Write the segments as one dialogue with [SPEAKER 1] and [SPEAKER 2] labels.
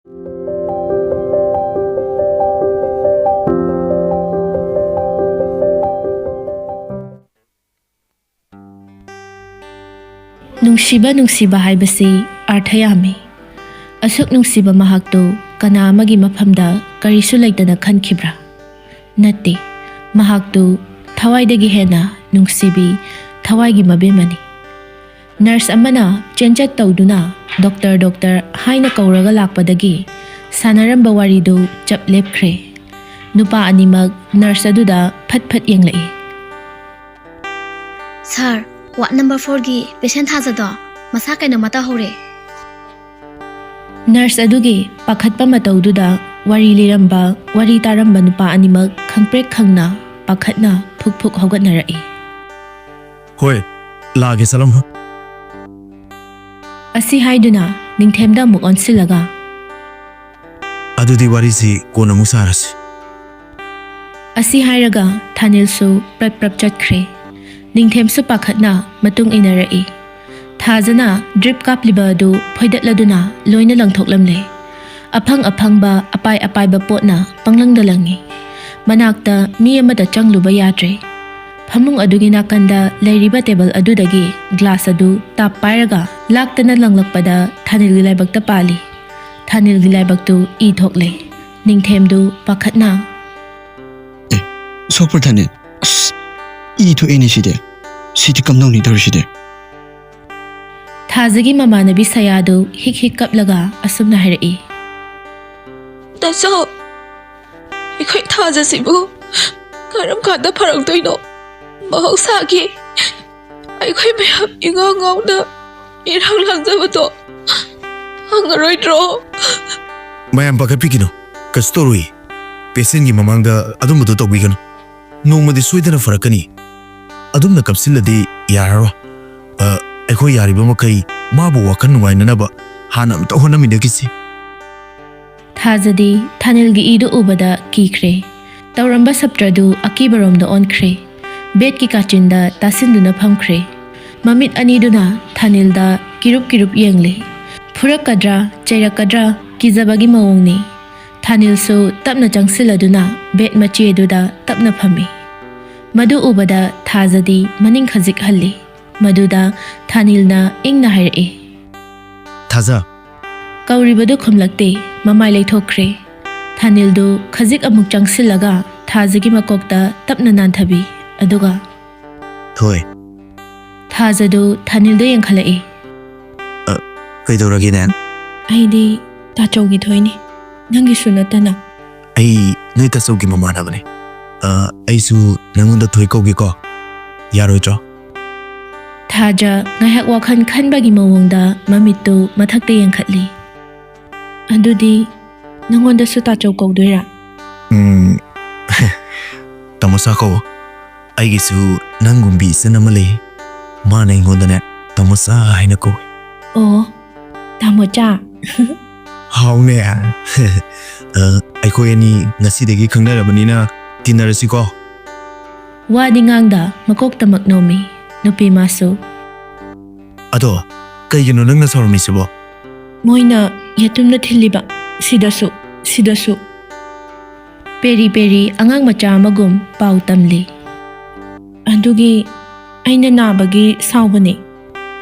[SPEAKER 1] Nungsiba nungsiba haibasi artha yami. Asuk nungsiba mahakto kana amagi mafamda karisu laitana khankhibra. Natti mahakto thawaidagi hena nungsibi thawaigi mabemani. Nurse amana chenchat tawduna doctor haina kauraga lakpadagi sanaramba warido chap lepkhre. Nupa animag nurse aduda phat yenglai.
[SPEAKER 2] Sir, Ward number 4 gi patient hazado masa kaina mata hore.
[SPEAKER 1] Nurse adugi pakhatpa matawduda wari liramba wari taramba nupa animag khangprek khangna pakhatna phuk hogatnarai.
[SPEAKER 3] Hoi, lage salam.
[SPEAKER 1] Asi haiduna ningthemda muk onsilaga.
[SPEAKER 3] Adudi wari si kona musarasi.
[SPEAKER 1] Asi hairaga Thanilsu prap chatkre. Ningthemsu pakhatna matung inarai. Thazana drip kapliba adu phoidatladuna loina langthoklamle. Aphang apai ba potna panglangdalangi. Manakta mi amada changluba yadre. Phamung adugi nakanda leiriba table adudagi glass adu tap pairaga laktana langlakpada Thanilgi laibakta pali. Thanilgi laibaktu I thokle. Ningthemdu pakhatna.
[SPEAKER 4] Sokpur Thanil. I to any side. City come down in side.
[SPEAKER 1] Thazagi mamanabi sayado hik kaplaga asumna harai.
[SPEAKER 5] That's all. I quite Thazasibu. Karam kanda parang doino. Mahosaki. I quite may have ingang on the irang langzabato. Hangaroy draw.
[SPEAKER 3] Mayam Bakapikino, Castorui, Pesengi Mamanga, Adumuto Wigan. No madi Sweden for a cani. Adumna Capsilla de Yara. Echo Yaribamokai, Mabu Wakan Wainanaba, Hanam Tohonam in the Kissi.
[SPEAKER 1] Thazadi, Thanilgi idu ubada kikre. Tauramba sabtradu akibarom da onkre. Bet ki kachinda tasinduna phamkre. Mamit aniduna Thanilda kirup yengle. Purakadra, Chairakadra, Kizabagi maungni. Thanilsu tapna changsiladuna bet machieduda tapna phami. Madu ubada Thazadi maning khazik halli. Maduda Thanilna ingna harai.
[SPEAKER 3] Thaza.
[SPEAKER 1] Kauribadu khumlakte mamai leithokre. Thanildu khazik amuk changsilaga Thazagi makokta tapna nanthabi. Aduga
[SPEAKER 3] Thoi.
[SPEAKER 1] Thazadu Thanilda yangkhalai.
[SPEAKER 3] Kaidoragi then?
[SPEAKER 1] Aidi tachogi thoini. Nangi sunatana.
[SPEAKER 3] Ai Nita Sogi Mamanabane. Aisu Namunda Toikogi ko. Yarojo.
[SPEAKER 1] Thaja ngahak wakhan khanbagi mawongda mamitu mathakte yangkhatli. Adudi nangonda su tacho kawdoira.
[SPEAKER 3] Tamusako. Aigisu Nangumbi Senamale. Mana ingodane Tamusa Hainako.
[SPEAKER 1] Oh, Tamocha.
[SPEAKER 3] How ne? Aikoyani Nasidegi Kanarabanina Tinarasiko.
[SPEAKER 1] Wadingangda makokta maknomi. Nupi maso.
[SPEAKER 3] Ado, Kayano Nanga Sormisibo.
[SPEAKER 1] Moina yatumna thiliba. Sidasu. Peri angang macha magum pau tamli. Adugi aina nabagi saubani.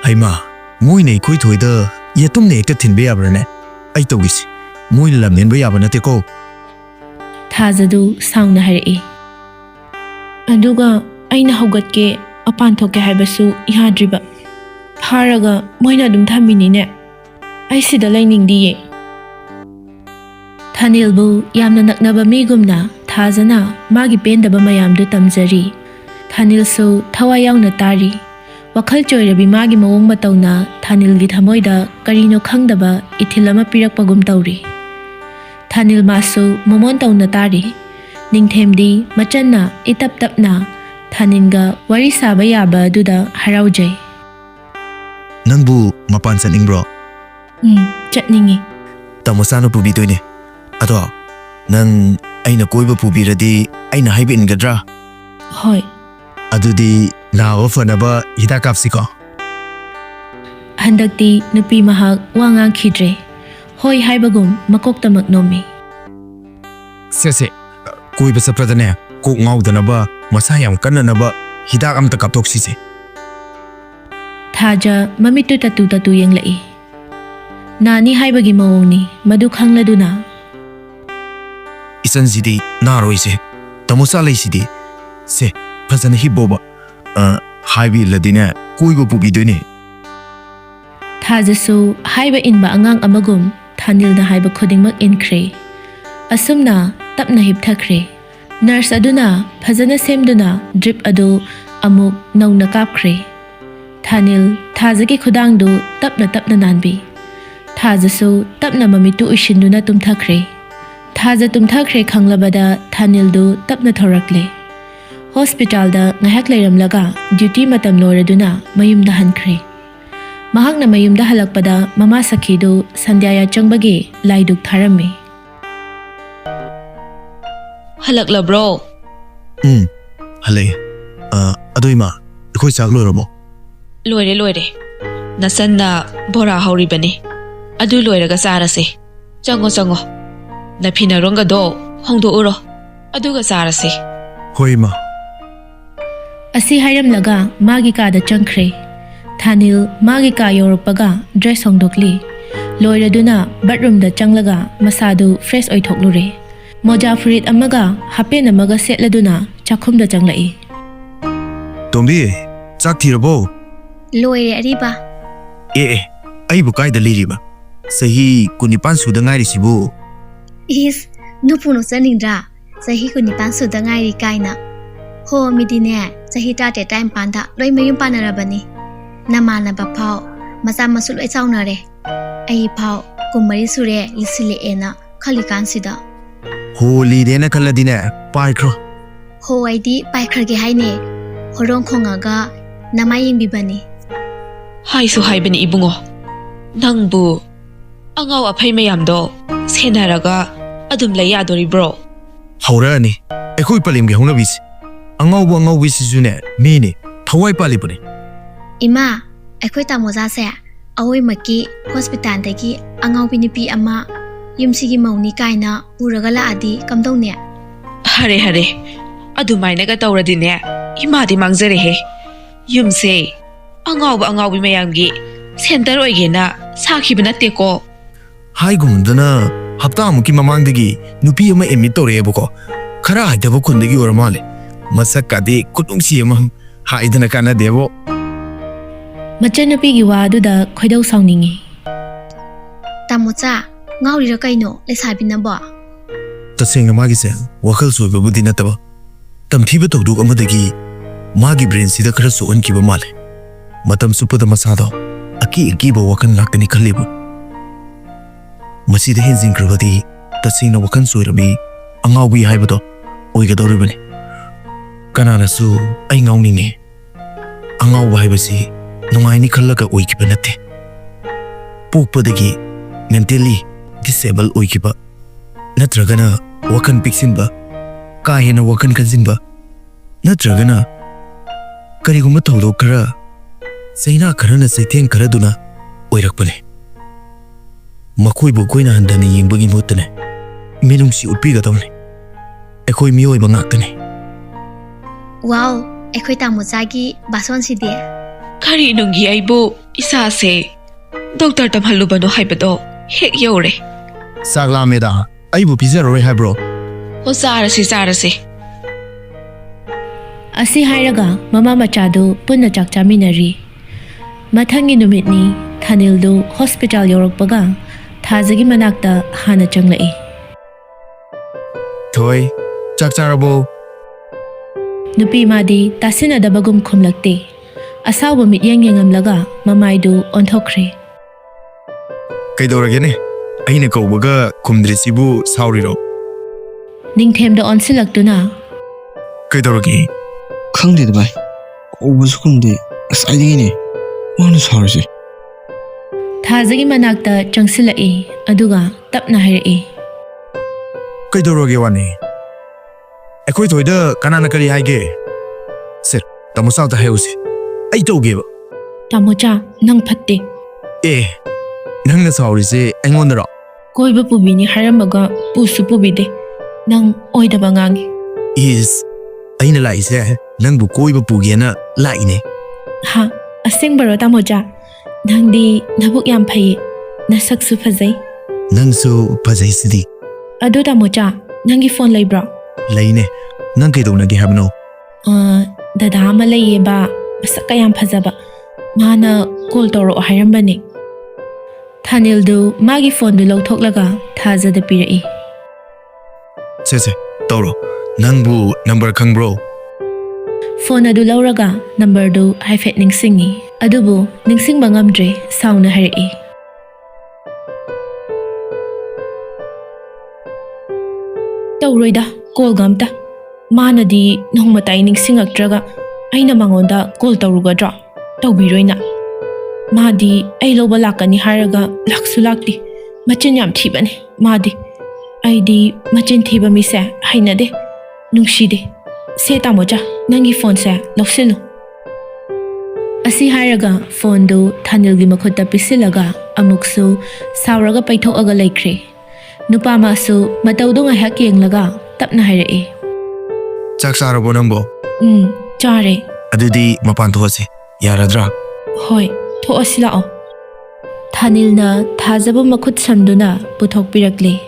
[SPEAKER 3] Aima, Moine Kuitoida, Yatumne Katin Beabrane. I togis. Moin Lamin Beabanateko.
[SPEAKER 1] Thazadu sauna harai. Aduga aina hogatke apan thoke haibasu ihadriba. Haraga moina dum thaminine. Ai sida lainingdiye. Thanilbu yamna naknaba migumna Thazana magi pendaba mayamdu tamjari. Thanilsu thawai yauna tari. Wakhal choirabi magi mawong matawna Thanilgi thamoida karino khangdaba ithilama pirakpagum tawri. Thanil masu momon tawna tari. Ningthemdi machanna itap-tapna Thaninga wari saba yaba duda haraujay.
[SPEAKER 3] Nangbu mapansan ingbro.
[SPEAKER 1] Chatningi.
[SPEAKER 3] Tamusano pubidoine. Ato, nang aina koiba pubiradi aina haibin gadra.
[SPEAKER 1] Hoi.
[SPEAKER 3] Adudi nawa fanaba hitakapsiko.
[SPEAKER 1] Handakti nupi mahak wangang khidre. ꯍꯣꯏ ꯍꯥꯏꯕꯒꯨꯝ ꯃꯀꯣꯛꯇꯃꯛ ꯅꯣꯝꯃꯤ꯫
[SPEAKER 3] ꯁꯦ ꯀꯣꯏꯕ ꯆꯠꯄꯗꯅꯦ ꯀꯣꯛ ꯉꯥꯎꯗꯅꯕ ꯃꯁꯥ ꯌꯥꯝ ꯀꯟꯅꯅꯕ ꯍꯤꯗꯥꯛ ꯑꯝꯇ ꯀꯥꯞꯊꯣꯛꯁꯤꯁꯦ꯫
[SPEAKER 1] ꯊꯥꯖ ꯃꯃꯤꯠꯇꯨ ꯇꯠꯇꯨ ꯌꯦꯡꯂꯛꯏ꯫ ꯅꯥꯅꯤ ꯍꯥꯏꯕꯒꯤ ꯃꯑꯣꯡꯅꯤ ꯃꯗꯨ ꯈꯪꯂꯗꯨꯅ
[SPEAKER 3] ꯏꯆꯟꯁꯤꯗꯤ ꯅꯥꯔꯣꯏꯁꯦ ꯇꯥꯃꯣꯆꯥ ꯂꯩꯁꯤꯗꯤ ꯁꯦ ꯐꯖꯅ ꯍꯤꯞꯄꯣꯕ ꯍꯥꯏꯕꯤꯔꯗꯤꯅꯦ ꯀꯣꯏꯕ ꯄꯨꯕꯤꯗꯣꯏꯅꯦ꯫
[SPEAKER 1] ꯊꯥꯖꯁꯨ ꯍꯥꯏꯕ ꯏꯟꯕ ꯑꯉꯥꯡ ꯑꯃꯒꯨꯝ ꯊꯥꯅꯤꯜꯅ ꯍꯥꯏꯕ ꯈꯨꯗꯤꯡꯃꯛ ꯏꯟꯈ꯭ꯔꯦ꯫ ꯑꯁꯨꯝꯅ ꯇꯞꯅ ꯍꯤꯞꯊꯈ꯭ꯔꯦ꯫ ꯅꯔꯁ ꯑꯗꯨꯅ ꯐꯖꯅ ꯁꯦꯝꯗꯨꯅ ꯗ꯭ꯔꯤꯞ ꯑꯗꯨ ꯑꯃꯨꯛ ꯅꯧꯅ ꯀꯥꯞꯈ꯭ꯔꯦ꯫ ꯊꯥꯅꯤꯜ ꯊꯥꯖꯒꯤ ꯈꯨꯗꯥꯡꯗꯨ ꯇꯞꯅ ꯅꯥꯟꯕꯤ꯫ ꯊꯥꯖꯁꯨ ꯇꯞꯅ ꯃꯃꯤꯠꯇꯨ ꯎꯏꯁꯤꯟꯗꯨꯅ ꯇꯨꯝꯊꯈ꯭ꯔꯦ꯫ ꯊꯥꯖ ꯇꯨꯝꯊꯈ꯭ꯔꯦ ꯈꯪꯂꯕꯗ ꯊꯥꯅꯤꯜꯗꯨ ꯇꯞꯅ ꯊꯧꯔꯛꯂꯦ꯫ ꯍꯣꯁꯄꯤꯇꯥꯜꯗ ꯉꯥꯏꯍꯥꯛ ꯂꯩꯔꯝꯂꯒ ꯗ꯭ꯌꯨꯇꯤ ꯃꯇꯝ ꯂꯣꯏꯔꯗꯨꯅ ꯃꯌꯨꯝꯗ ꯍꯟꯈ꯭ꯔꯦ꯫ ꯃꯍꯥꯛꯅ ꯃꯌꯨꯝꯗ ꯍꯜꯂꯛꯄꯗ ꯃꯃꯥ ꯁꯈꯤꯗꯨ ꯁꯟꯙ꯭ꯌꯥ ꯌꯥꯆꯪꯕꯒꯤ ꯂꯥꯏꯗꯨꯛ ꯊꯥꯔꯝꯃꯤ꯫
[SPEAKER 5] ꯍꯜꯂꯛꯂꯕ꯭ꯔꯣ?
[SPEAKER 3] ꯍꯜꯂꯛꯑꯦ꯫ ꯑꯗꯣ ꯏꯃꯥ ꯑꯩꯈꯣꯏ ꯆꯥꯛ ꯂꯣꯏꯔꯕꯣ?
[SPEAKER 5] ꯂꯣꯏꯔꯦ꯫ ꯅꯆꯟꯅ ꯕꯣꯔꯥ ꯍꯧꯔꯤꯕꯅꯤ꯫ ꯑꯗꯨ ꯂꯣꯏꯔꯒ ꯆꯥꯔꯁꯦ꯫ ꯆꯪꯉꯣ꯫ ꯅꯐꯤꯅꯔꯣꯡꯒꯗꯣ ꯍꯣꯡꯗꯣꯛꯎꯔꯣ ꯑꯗꯨꯒ ꯆꯥꯔꯁꯦ꯫
[SPEAKER 3] ꯍꯣꯏ ꯏꯃꯥ꯫
[SPEAKER 1] ꯑꯁꯤ ꯍꯥꯏꯔꯝꯂꯒ ꯃꯥꯒꯤ ꯀꯥꯗ ꯆꯪꯈ꯭ꯔꯦ꯫ ꯊꯥꯅꯤꯜ ꯃꯥꯒꯤ ꯀꯥ ꯌꯧꯔꯛꯄꯒ ꯗ꯭ꯔꯦꯁ ꯍꯣꯡꯗꯣꯛꯂꯤ꯫ ꯂꯣꯏꯔꯗꯨꯅ ꯕꯥꯠꯔꯨꯝꯗ ꯆꯪꯂꯒ ꯃꯁꯥꯗꯨ ꯐ꯭ꯔꯦꯁ ꯑꯣꯏꯊꯣꯛꯂꯨꯔꯦ꯫ ꯃꯣꯖꯥ ꯐꯨꯔꯤꯠ ꯑꯃꯒ ꯍꯥꯄꯦꯟ ꯑꯃꯒ ꯁꯦꯠꯂꯗꯨꯅ ꯆꯥꯛꯈꯨꯝꯗ ꯆꯪꯂꯛꯏ꯫
[SPEAKER 3] ꯇꯣꯝꯕꯤ ꯆꯥꯛ ꯊꯤꯔꯕꯣ?
[SPEAKER 2] ꯂꯣꯏꯔꯦ ꯑꯔꯤꯕ꯫
[SPEAKER 3] ꯑꯩꯕꯨ ꯀꯥꯏꯗ ꯂꯩꯔꯤꯕ? ꯆꯍꯤ 19 ꯁꯨꯗ ꯉꯥꯏꯔꯤꯁꯤꯕꯨ?
[SPEAKER 2] ꯏꯁ ꯅꯨꯄꯨ ꯅꯣꯛꯆꯅꯤꯡꯗ꯭ꯔꯥ? ꯆꯍꯤ 19 ꯁꯨꯗ ꯉꯥꯏꯔꯤ ꯀꯥꯏꯅ꯫ ꯍꯣ ꯃꯤꯗꯤꯅꯦ ꯆꯍꯤ 13 ꯇꯔꯥꯅꯤꯄꯥꯟꯗ ꯂꯣꯏ ꯃꯌꯨꯝ ꯄꯥꯟꯅꯔꯕꯅꯤ꯫ ꯅꯃꯥꯟꯅꯕ ꯐꯥꯎ ꯃꯆꯥ ꯃꯁꯨ ꯂꯣꯏ ꯆꯥꯎꯅꯔꯦ꯫ ꯑꯩ ꯐꯥꯎ 20 ꯁꯨꯔꯦ ꯂꯤꯁꯤꯜꯂꯛꯑꯦꯅ ꯈꯜꯂꯤꯀꯥꯟꯁꯤꯗ꯫
[SPEAKER 3] ꯍꯣꯂꯤꯗꯦꯅ ꯈꯜꯂꯗꯤꯅꯦ ꯄꯥꯏꯈ꯭ꯔꯣ꯫
[SPEAKER 2] ꯍꯣ ꯑꯩꯗꯤ ꯄꯥꯏꯈ꯭ꯔꯒꯦ ꯍꯥꯏꯅꯦ꯫ ꯍꯣꯔꯣꯡ ꯈꯣꯡꯉꯒ ꯅꯃꯥ ꯌꯦꯡꯕꯤꯕꯅꯤ꯫
[SPEAKER 5] ꯍꯥꯏꯁꯨ ꯍꯥꯏꯕꯅꯤ ꯏꯕꯨꯡꯉꯣ ꯅꯪꯕꯨ ꯑꯉꯥꯎ ꯑꯐꯩ ꯃꯌꯥꯝꯗꯣ ꯁꯦꯟꯅꯔꯒ ꯑꯗꯨꯝ ꯂꯩ ꯌꯥꯗꯣꯔꯤꯕ꯭ꯔꯣ?
[SPEAKER 3] ꯍꯧꯔꯛꯑꯅꯤ ꯑꯩꯈꯣꯏ ꯄꯂꯦꯝꯒꯤ ꯍꯧꯅꯕꯤꯁꯤ꯫ ꯑꯉꯥꯎꯕꯤꯁꯤꯁꯨꯅꯦ ꯃꯤꯅꯤ ꯊꯋꯥꯏ ꯄꯥꯜꯂꯤꯕꯅꯤ꯫
[SPEAKER 2] ꯏꯃꯥ ꯑꯩꯈꯣꯏ ꯇꯥꯃꯣꯖꯥꯁꯦ ꯑꯋꯣꯏꯃꯛꯀꯤ ꯍꯣꯁꯄꯤꯇꯥꯜꯗꯒꯤ ꯑꯉꯥꯎꯕꯤ ꯅꯨꯄꯤ ꯑꯃ ꯌꯨꯝꯁꯤꯒꯤ ꯃꯧꯅꯤ ꯀꯥꯏꯅ ꯄꯨꯔꯒ ꯂꯥꯛꯑꯗꯤ ꯀꯝꯗꯧꯅꯦ?
[SPEAKER 5] ꯍꯔꯦ ꯑꯗꯨꯃꯥꯏꯅꯒ ꯇꯧꯔꯗꯤꯅꯦ ꯏꯃꯥꯗꯤ ꯃꯥꯡꯖꯔꯦꯍꯦ꯫ ꯌꯨꯝꯁꯦ ꯑꯉꯥꯎꯕꯤ ꯃꯌꯥꯝꯒꯤ ꯁꯦꯟꯇꯔ ꯑꯣꯏꯒꯦꯅ ꯁꯥꯈꯤꯕ ꯅꯠꯇꯦꯀꯣ꯫
[SPEAKER 3] ꯍꯥꯏꯒꯨꯝꯗꯅ ꯍꯞꯇꯥꯃꯨꯛꯀꯤ ꯃꯃꯥꯡꯗꯒꯤ ꯅꯨꯄꯤ ꯑꯃ ꯑꯦꯗꯃꯤꯠ ꯇꯧꯔꯛꯑꯦꯕꯀꯣ꯫ ꯈꯔ ꯍꯥꯏꯊꯕ ꯈꯨꯟꯗꯒꯤ ꯑꯣꯏꯔ ꯃꯥꯜꯂꯦ꯫ ꯃꯁꯛꯀꯗꯤ ꯈꯨꯅꯨꯡꯁꯤ ꯑꯃ ꯍꯥꯏꯗꯅ ꯀꯥꯟꯅꯗꯦꯕꯣ꯫
[SPEAKER 1] ꯃꯆꯟꯅꯨꯄꯤꯒꯤ ꯋꯥ ꯑꯗꯨꯗ ꯈꯣꯏꯗꯧ ꯁꯥꯎꯅꯤꯡꯉꯤ꯫
[SPEAKER 2] ꯇꯥꯃꯣꯆꯥ ꯉꯥꯎꯔꯤꯔ ꯀꯩꯅꯣ ꯂꯩꯁꯥꯕꯤꯅꯕꯣ?
[SPEAKER 3] ꯇꯁꯦꯡꯅ ꯃꯥꯒꯤꯁꯦ ꯋꯥꯈꯜ ꯁꯣꯏꯕꯕꯨꯗꯤ ꯅꯠꯇꯕ ꯇꯝꯊꯤꯕ ꯊꯧꯗꯣꯛ ꯑꯃꯗꯒꯤ ꯃꯥꯒꯤ ꯕ꯭ꯔꯦꯟꯁꯤꯗ ꯈꯔ ꯁꯣꯛꯍꯟꯈꯤꯕ ꯃꯥꯜꯂꯦ꯫ ꯃꯇꯝ ꯆꯨꯞꯄꯗ ꯃꯁꯥꯗꯣ ꯑꯀꯤꯕ ꯋꯥꯈꯜ ꯉꯥꯛꯇꯅꯤ ꯈꯜꯂꯤꯕ꯫ ꯃꯁꯤꯗ ꯍꯦꯟꯖꯤꯟꯈ꯭ꯔꯕꯗꯤ ꯇꯁꯦꯡꯅ ꯋꯥꯈꯜ ꯁꯣꯏꯔꯕꯤ ꯑꯉꯥꯎꯕꯤ ꯍꯥꯏꯕꯗꯣ ꯑꯣꯏꯒꯗꯧꯔꯤꯕꯅꯤ꯫ ꯀꯅꯥꯅꯁꯨ ꯑꯩ ꯉꯥꯎꯅꯤꯡꯉꯦ꯫ ꯑꯉꯥꯎꯕ ꯍꯥꯏꯕꯁꯤ ꯅꯨꯡꯉꯥꯏꯅꯤ ꯈꯜꯂꯒ ꯑꯣꯏꯈꯤꯕ ꯅꯠꯇꯦ꯫ ꯄꯣꯛꯄꯗꯒꯤ ꯃꯦꯟꯇꯦꯜꯂꯤ ꯗꯤꯁꯦꯕꯜ ꯑꯣꯏꯈꯤꯕ ꯅꯠꯇ꯭ꯔꯒꯅ ꯋꯥꯈꯜ ꯄꯤꯛꯁꯤꯟꯕ ꯀꯥ ꯍꯦꯟꯅ ꯋꯥꯈꯜ ꯈꯟꯖꯤꯟꯕ ꯅꯠꯇ꯭ꯔꯒꯅ ꯀꯔꯤꯒꯨꯝꯕ ꯊꯧꯗꯣꯛ ꯈꯔ ꯆꯩꯅꯥ ꯈꯔꯅ ꯆꯩꯊꯦꯡ ꯈꯔꯗꯨꯅ ꯑꯣꯏꯔꯛꯄꯅꯤ꯫ ꯃꯈꯣꯏꯕꯨ ꯑꯩꯈꯣꯏꯅ ꯍꯟꯊꯅ ꯌꯦꯡꯕꯒꯤ ꯃꯍꯨꯠꯇꯅꯦ ꯃꯤꯅꯨꯡꯁꯤ ꯎꯠꯄꯤꯒꯗꯧꯅꯤ꯫ ꯑꯩꯈꯣꯏ ꯃꯤꯑꯣꯏꯕ ꯉꯥꯛꯇꯅꯤ꯫
[SPEAKER 2] ꯋꯥꯎ ꯑꯩꯈꯣꯏ ꯇꯥꯃꯣꯆꯥꯒꯤ ꯕꯥꯁꯣꯟꯁꯤꯗꯤ꯫
[SPEAKER 5] ꯀꯔꯤꯅꯨꯡꯒꯤ ꯑꯩꯕꯨ ꯏꯁꯥꯁꯦ ꯗꯣꯛꯇꯔ ꯇꯝꯍꯜꯂꯨꯕꯅꯣ ꯍꯥꯏꯕꯗꯣ ꯍꯦꯛ ꯌꯧꯔꯦ꯫
[SPEAKER 3] ꯆꯥꯛ ꯂꯥꯝꯃꯦꯗ ꯑꯩꯕꯨ ꯄꯤꯖꯔꯔꯣꯏ ꯍꯥꯏꯕ꯭ꯔꯣ?
[SPEAKER 5] ꯑꯣ ꯆꯥꯔꯁꯤ꯫
[SPEAKER 1] ꯑꯁꯤ ꯍꯥꯏꯔꯒ ꯃꯃꯥ ꯃꯆꯥꯗꯨ ꯄꯨꯟꯅ ꯆꯥꯛ ꯆꯥꯃꯤꯟꯅꯔꯤ꯫ ꯃꯊꯪꯒꯤ ꯅꯨꯃꯤꯠꯅꯤ ꯊꯥꯅꯤꯜꯗꯨ ꯍꯣꯁꯄꯤꯇꯥꯜ ꯌꯧꯔꯛꯄꯒ ꯊꯥꯖꯒꯤ ꯃꯅꯥꯛꯇ ꯍꯥꯟꯅ ꯆꯪꯂꯛꯏ꯫
[SPEAKER 3] ꯊꯣꯏ ꯆꯥꯛ ꯆꯥꯔꯕꯣ?
[SPEAKER 1] ꯅꯨꯄꯤ ꯃꯥꯗꯤ ꯇꯥꯁꯤꯟꯅꯗꯕꯒꯨꯝ ꯈꯨꯝꯂꯛꯇꯦ꯫ ꯑꯁꯥꯎꯕ ꯃꯤꯠꯌꯦꯡ ꯌꯦꯡꯉꯝꯂꯒ ꯃꯃꯥꯏꯗꯨ ꯑꯣꯟꯊꯣꯛꯈ꯭ꯔꯦ꯫
[SPEAKER 3] ꯀꯩꯗꯧꯔꯒꯦꯅꯦ? ꯑꯩꯅ ꯀꯧꯕꯒ ꯈꯨꯝꯗ꯭ꯔꯤꯁꯤꯕꯨ ꯁꯥꯎꯔꯤꯔꯣ?
[SPEAKER 1] ꯅꯤꯡꯊꯦꯝꯗ ꯑꯣꯟꯁꯤꯜꯂꯛꯇꯨꯅ
[SPEAKER 3] ꯀꯩꯗꯧꯔꯒꯦ?
[SPEAKER 4] ꯈꯪꯗꯦꯗ ꯚꯥꯏ ꯀꯧꯕꯁꯨ ꯈꯨꯝꯗꯦ ꯉꯁꯥꯏꯗꯒꯤꯅꯦ ꯃꯥꯅ ꯁꯥꯎꯔꯤꯁꯦ꯫
[SPEAKER 1] ꯊꯥꯖꯒꯤ ꯃꯅꯥꯛꯇ ꯆꯪꯁꯤꯜꯂꯛꯏ ꯑꯗꯨꯒ ꯇꯞꯅ ꯍꯥꯏꯔꯛꯏ꯫
[SPEAKER 3] ꯀꯩꯗꯧꯔꯒꯦ ꯋꯥꯅꯤ? ꯑꯩꯈꯣꯏ ꯊꯣꯏꯗ ꯀꯅꯥꯅ ꯀꯔꯤ ꯍꯥꯏꯒꯦ? ꯁꯦ ꯇꯥꯃꯣꯆꯥꯗ ꯍꯥꯏꯍꯧꯁꯤ ꯑꯩ ꯇꯧꯒꯦꯕ꯫
[SPEAKER 1] ꯇꯥꯃꯣꯆꯥ ꯅꯪ ꯐꯠꯇꯦ꯫
[SPEAKER 3] ꯅꯪꯅ ꯁꯥꯎꯔꯤꯁꯦ ꯑꯩꯉꯣꯟꯗꯔꯣ?
[SPEAKER 1] Koiba pubini haramaga pusu pubide. Nang oidaba ngangi.
[SPEAKER 3] Is aina laise nangbu koiba pugena laine.
[SPEAKER 1] Ha, asing baro tamoja. Nangdi nabuk yam phayi. Nasaksu fazai.
[SPEAKER 3] Nangsu phajai sidi.
[SPEAKER 1] Ado tamoja, nangi phone laibra.
[SPEAKER 3] Laine. Nang kaidonagi habno.
[SPEAKER 1] Dada ama laiye ba. Masaka yam phajaba. Mana call toro hairambani. Thanildu magi phone du lawthoklaga thajada pirai.
[SPEAKER 3] Se toro. Nangbu number khangbro.
[SPEAKER 1] Phone adu lawraga number du haifet ningsingi. Adubu ningsingba ngamdre sauna harai. Tawroida call gamta. Manadi nongmatai ningsingaktraga aina mangonda call tawrugadra. Tawbiroina. Madi ay loba lakani haraga laksu lakti. Machin yam thibane. Madi. Aidi machin thiba mise hainade. Nungshide. Se tamoja nangi phone se loksilu. Asi haraga phone do Thanilgi makhutta pisilaga amuksu sauraga paithokaga laikre. Nupa masu matawdo ngahak yenglaga tapna harai.
[SPEAKER 3] Chak sarabo nangbo.
[SPEAKER 1] Chare.
[SPEAKER 3] Adudi mapan thoase. Yaradra.
[SPEAKER 1] Hoi, thoasi lao. Thanilna thajaba makhut samduna puthok pirakle.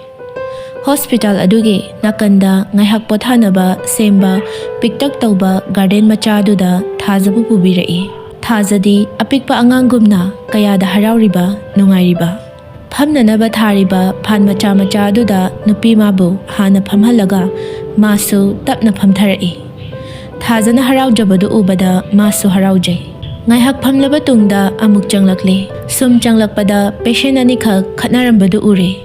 [SPEAKER 1] Hospital aduge nakanda ngaihak pothanaba semba piktak tauba garden machaduda thajabu pubirai. Thajadi apikpa angangumna kayada harauriba nungairiba. Phamnanaba thariba phan macha aduda nupi mabu hana phamhalaga masu tapna phamtharai. Thajana haraujabadu ubada masu haraujai. Ngaihak phamlaba tungda amuk changlakle. Sum changlakpada patient ani khak khatnarambadu ure.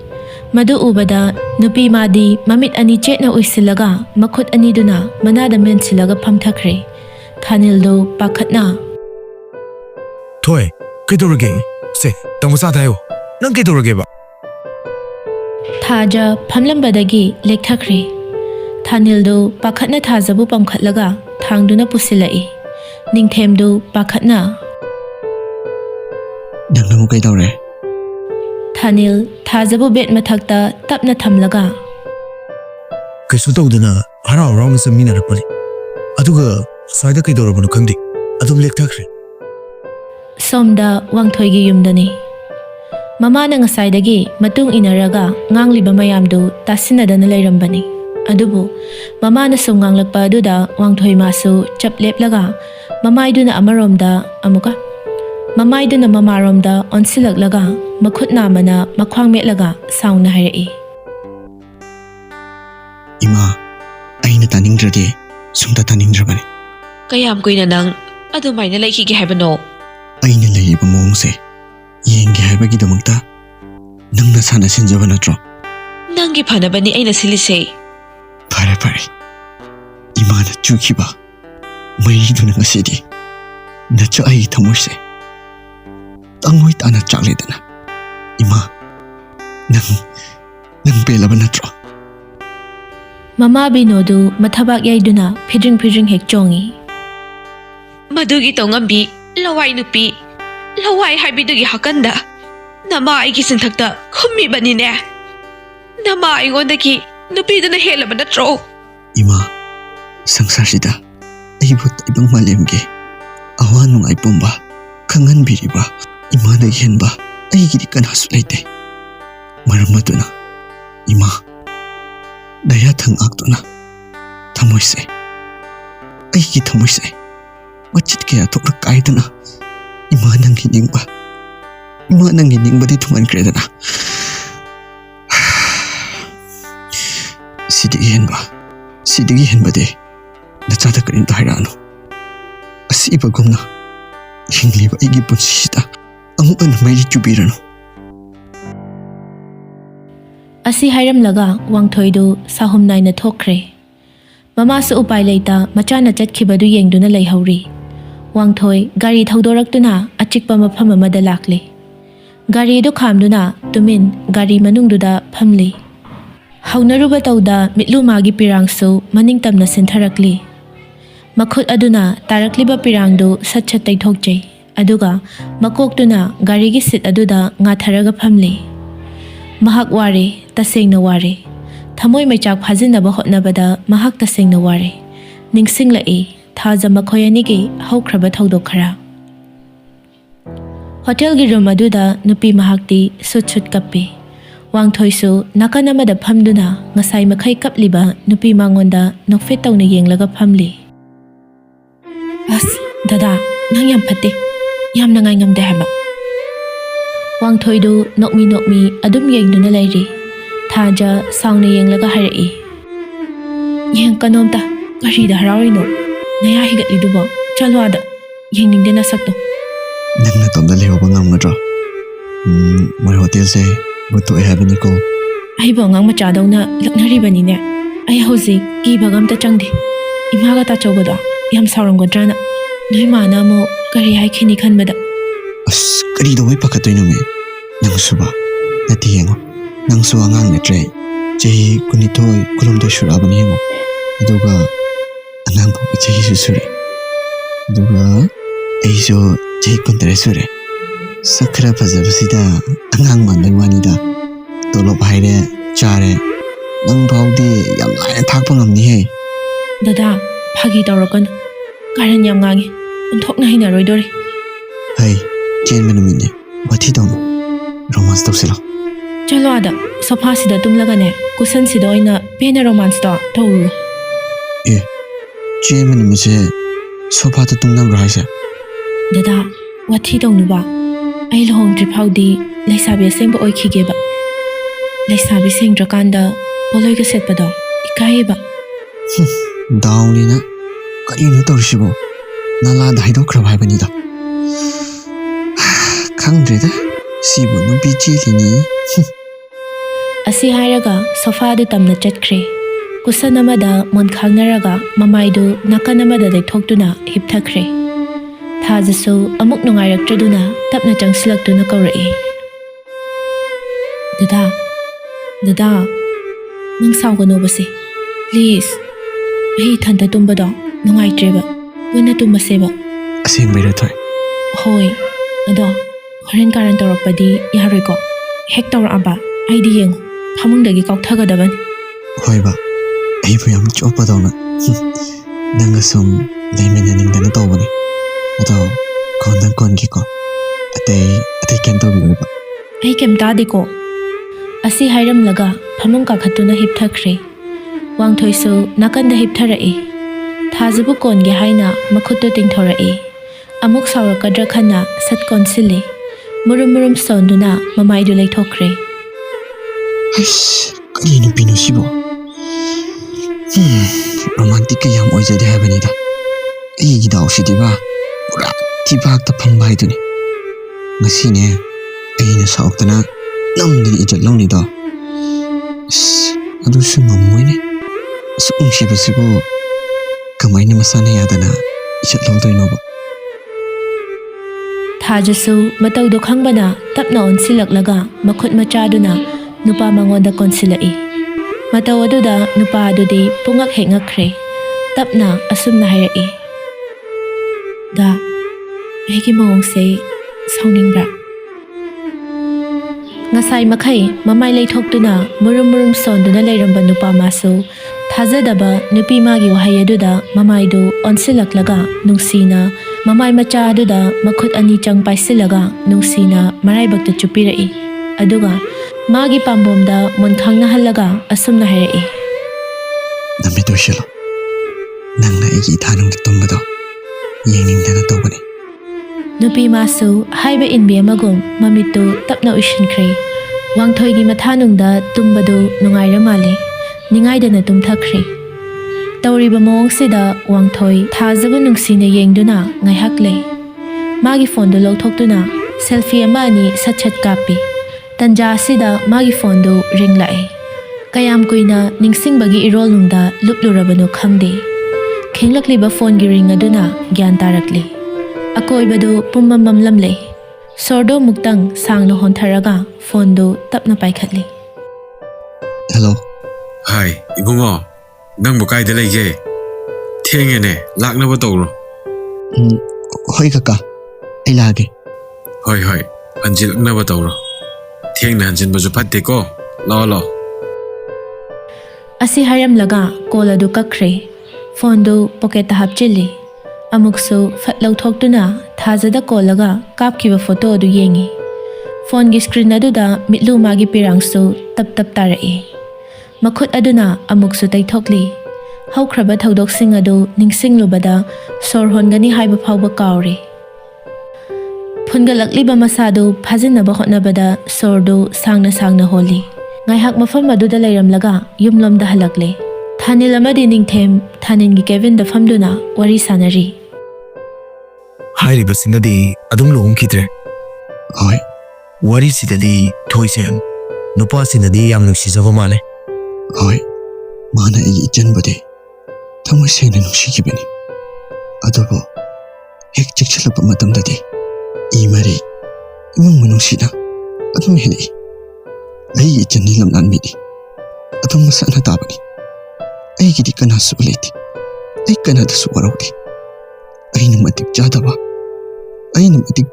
[SPEAKER 1] Madu ubada nupi madi mamit ani chetna uisilaga makhut ani duna manada mensilaga phamthakre. Thanildo pakhatna.
[SPEAKER 3] Thoi, kaidorage? Se, tamusa thayo. Nang kaidorage ba?
[SPEAKER 1] Thaja phamlambadagi lekthakre. Thanildo pakhatna thajabu pamkhatlaga thangduna pusilai. Ningthemdu pakhatna.
[SPEAKER 4] Nangna mo kaidore?
[SPEAKER 1] Thanil thajabu bet mathakta tapna thamlaga.
[SPEAKER 3] Kaisu tawdana harau raw na samina rakpani. Aduga saida kaidorabano khangdi. Adum lekthakre.
[SPEAKER 1] Somda wangthoigi yumdani. Mama na ngasaidagi matung inaraga ngangliba mayamdu tasinadana lairambani. Adubu mama na sunganglakpa aduda wangthoi masu chapleplaga mamaiduna amaromda amuka. Mamaiduna mamaromda onsilaklaga makhut namana makhwang metlaga sauna harai.
[SPEAKER 4] Ima, aina taningdrade sumta tanindrabani.
[SPEAKER 5] Kayam kuina nang adumaina laikhige haibano.
[SPEAKER 4] Aina laiba mongse yenge haibagidamagta nangna sana sinjaba natro.
[SPEAKER 5] Nangi phanabani aina silise.
[SPEAKER 4] Pare pare. Imana chukiba maiduna ngasidi. Nacho ai thamoise. Tangoi tana chakledana. Ima nang belaba natro.
[SPEAKER 1] Mama binodu mathabak yaiduna phidring hek chongi.
[SPEAKER 5] Madugi tongambi lawai nupi. Lawai haibidugi hakanda. Nama aigi sinthakta khummi banine. Nama aingondaki nupi duna helaba natro.
[SPEAKER 4] Ima sangsarida aibut ibang malemge awan nungai pumba kangan biriba imana henba aigidi kanasu leite. Maramatuna ima daya thang aktuna thamoise aigi thamoise wachit kaya thokra kaidana ima nang hiningba di thungan kredana. Sidigi henba de nachata karin tairano asiba gumna hingliba aigi punsida amuk an mairi chubirano.
[SPEAKER 1] Asi hairamlaga wangthoidu sahum naina thokre. Mama su upai leita machana chatkibadu yengduna leihauri. Wangthoi gari thaudoraktuna achikpa mafam amada lakle. Gari du khamduna tumin gari manungduda phamli. Haunaruba tauda mitlu magi pirangsu maning tamna sintharakli. Makhut aduna tarakliba pirangdu satchat taithokjai. Aduga makoktuna gari gi sit aduda ngatharaga phamli. mahak ware tasengna ware thamoi maichak phajinaba hotnabada mahak tasengna ware ningsinglai thaja makhoi ani gi haukraba thodok khara hotel gi room aduda nupi mahakti sut kappe wangthoi su nakan amada phamduna ngasai makhai kapliba nupi mangonda nokfe tawna yenglaga phamli as dada nang yam phatte yam nangai ngamde haba wangthoi du nokmi adum yengduna lairi thaja saungna yenglaga harai yeng kanomta kari da harawino naya higat lidubo chalwada yengning na sakto
[SPEAKER 4] Nang natomda lehoba ngamngadro. Moi hotel se butu e habani ko.
[SPEAKER 1] ai bo ngang macha dawna laknari bani ne ai hoji ki bagam ta changdi ima ga ta chogoda yam saurang godrana noi mana mo kari hai khini khanbada
[SPEAKER 4] As kari do wai pakatoy no me. Nang suba. Nati yengo. Nang su angang na tre. Jehi kunitoy kulum do shurabani yengo. Aduga angang ko jehi susure. Aduga aiso jehi kuntare sure. Sakra fazabasida angang manday wanida. Tolo bhaire chare. Nang bawdi yam laina thakpa ngamni he.
[SPEAKER 1] dada phagi tawrakan karan yam ngangi unthokna hina roidori
[SPEAKER 4] Hey, chen manumine. Wathi dono. Romance tawsila.
[SPEAKER 1] chalo ada sofa sida tumlaga ne kusan sida oina pena romance ta tawru
[SPEAKER 4] Chen manumise sofa ta tungnam raisa.
[SPEAKER 1] dada wathi tawnuba ai lohong trip haudi laisabi asengba oikhige ba laisabi sengdrakanda poloi ga setpado ikaiba
[SPEAKER 4] Downy na karino tawrisibo. Nala daido khrab haibanida. Khangdreda sibo nupi chilini.
[SPEAKER 1] asi hairaga sofa du tamna chatkhre kusan amada mon khangnaraga mamaidu nakan amada leithoktuna hipthakre thajasu amuk nungairaktraduna tapna changsilaktuna kawrai dada nang sawgano base please ai thanta tumbado nungaitreba wina tumbaseba
[SPEAKER 4] Aseng Meiraba.
[SPEAKER 1] hoi ado horen karan tawrakpadi yaroiko hek tawraba aidi yeng phamungdagi kaukthagadaban
[SPEAKER 4] Hoiba. Aibu yam chopa dawna. Nanga sum laimena ningdana tawbani. Ado kondan kongi ko. Atay kento biba.
[SPEAKER 1] ai kem tadiko asi hairam laga phamung ka khatuna hipthakre wangthoi su nakanda hiptharai thajabu konge haina makhutto tingthorai amuk sawrakadra khana sat konsile murum sonduna mamaidu leithokre
[SPEAKER 4] Aish, karino pino sibo. Romantic ka yam oijade habanida. Igi daw sidiba. Pura tibak ta phamba haiduni. Ngasine aina saoktana namdani ijat lawni da. Adu su mamoine. Su ungsiba sibo. Kamaini masana yadana ijat lawdoi no ba.
[SPEAKER 1] thajasu mataudo khangbana tapna onsilaklaga makhut machaduna nupa mangonda konsilai matau aduda nupa adudi pungak hengakre tapna asumna hairai da aigi mawongse sauningbra ngasai makhai mamai leithoktuna murum sonduna leiramba nupa masu thajadaba nupi magi wahai aduda mamaidu onsilaklaga nungsina mamai macha aduda makhut ani chang paisilaga nungsina maraibakta chupirai aduga magi pambomda monkhangna halaga asumna hairai
[SPEAKER 4] Nami to shilo. Nangna igi thanung tumbado. Yeningdana tawbani.
[SPEAKER 1] nupi masu haiba inbi amagum mamitu tapna ushinkre wangthoi gi mathanungda tumbadu nungaira male ningaidana tumthakre tawriba mawngsida wangthoi thajaba nungsina yengduna ngaihak lei magi phone do lawthoktuna selfie ama ani sachat kapi tanja sida magi phone do ring lae kayam kuina ningsingbagi irol nungda luplurabanu khangde khenglakliba phone gi ring aduna gyan tarakli akoibadu pummam lamle sordo muktang sangno hontharaga phone do tapna paikhatli
[SPEAKER 4] Hello.
[SPEAKER 6] Hi, ibungo. Nang mo kay dalay ge. Thengene, lakna ba tawro?
[SPEAKER 4] Hoi kaka. Ay lagi.
[SPEAKER 6] Hoy, anjil na ba tawro? Theng na hanjin ba jo patte ko? ꯂꯥꯛꯑꯣ
[SPEAKER 1] ꯑꯁꯤ ꯍꯥꯏꯔꯝꯂꯒ call ꯑꯗꯨ ꯀꯛꯈ꯭ꯔꯦ ꯐꯣꯟꯗꯨ ꯄꯣꯀꯦꯠꯇ ꯍꯥꯞꯆꯤꯜꯂꯤ ꯑꯃꯨꯛꯁꯨ ꯐꯠ ꯂꯧꯊꯣꯛꯇꯨꯅ ꯊꯥꯖꯗ ꯀꯣꯜꯂꯒ ꯀꯥꯞꯈꯤꯕ photo ꯑꯗꯨ ꯌꯦꯡꯉꯤ ꯐꯣꯟꯒꯤ ꯁꯀ꯭ꯔꯤꯟ ꯑꯗꯨꯗ ꯃꯤꯠꯂꯨ ꯃꯥꯒꯤ ꯄꯤꯔꯥꯡꯁꯨ ꯇꯞ ꯇꯞ ꯇꯥꯔꯛꯏ ꯃꯈꯨꯠ ꯑꯗꯨꯅ ꯑꯃꯨꯛꯁꯨ ꯇꯩꯊꯣꯛꯂꯤ ꯍꯧꯈ꯭ꯔꯕ ꯊꯧꯗꯣꯛꯁꯤꯡ ꯑꯗꯨ ꯅꯤꯡꯁꯤꯡꯂꯨꯕꯗ ꯁꯣꯔ ꯍꯣꯟꯒꯅꯤ ꯍꯥꯏꯕ ꯐꯥꯎꯕ ꯀꯥꯎꯔꯦ ꯐꯨꯟꯒꯠꯂꯛꯂꯤꯕ ꯃꯁꯥꯗꯨ ꯐꯥꯖꯤꯟꯅꯕ ꯍꯣꯠꯅꯕꯗ ꯁꯣꯔꯗꯨ ꯁꯥꯡꯅ ꯁꯥꯡꯅ ꯍꯣꯜꯂꯤ ꯉꯥꯏꯍꯥꯛ ꯃꯐꯝ ꯑꯗꯨꯗ ꯂꯩꯔꯝꯂꯒ ꯌꯨꯝꯂꯣꯝꯗ ꯍꯜꯂꯛꯂꯦ ꯊꯥꯅꯤꯜ ꯑꯃꯗꯤ ꯅꯤꯡꯊꯦꯝ ꯊꯥꯅꯤꯜꯒꯤ ꯀꯦꯕꯤꯟꯗ ꯐꯝꯗꯨꯅ ꯋꯥꯔꯤ ꯁꯥꯟꯅꯔꯤ
[SPEAKER 3] ꯍꯥꯏꯔꯤꯕꯁꯤꯡꯅꯗꯤ ꯑꯗꯨꯝ ꯂꯨꯍꯣꯡꯈꯤꯗ꯭ꯔꯦ
[SPEAKER 4] ꯍꯣꯏ
[SPEAKER 3] ꯋꯥꯔꯤꯁꯤꯗꯗꯤ ꯊꯣꯏꯁꯦ ꯅꯨꯄꯥꯁꯤꯡꯅꯗꯤ ꯌꯥꯝ ꯅꯨꯡꯁꯤꯖꯕ ꯃꯥꯜꯂꯦ
[SPEAKER 4] ꯍꯣꯏ ꯃꯥꯅ ꯑꯩꯒꯤ ꯏꯆꯟꯕꯨꯗꯤ ꯊꯃꯣꯏ ꯁꯦꯡꯅ ꯅꯨꯡꯁꯤꯈꯤꯕꯅꯤ ꯑꯗꯨꯕꯨ ꯍꯦꯛ ꯆꯦꯛꯁꯤꯜꯂꯛꯄ ꯃꯇꯝꯗꯗꯤ ꯏ ꯃꯔꯤ ꯏꯃꯨꯡ ꯃꯅꯨꯡꯁꯤꯅ ꯑꯗꯨꯝ ꯍꯦꯜꯂꯛꯏ ꯑꯩꯒꯤ ꯏꯆꯟꯗꯤ ꯂꯝꯂꯥꯟꯕꯤꯅꯤ ꯑꯗꯨꯝ ꯃꯁꯥꯅ ꯇꯥꯕꯅꯤ ꯑꯩꯒꯤꯗꯤ ꯀꯅꯥꯁꯨ ꯂꯩꯇꯦ ꯑꯩ ꯀꯅꯥꯗꯁꯨ ꯋꯥꯔꯧꯗꯦ ꯑꯩꯅ ꯃꯇꯤꯛ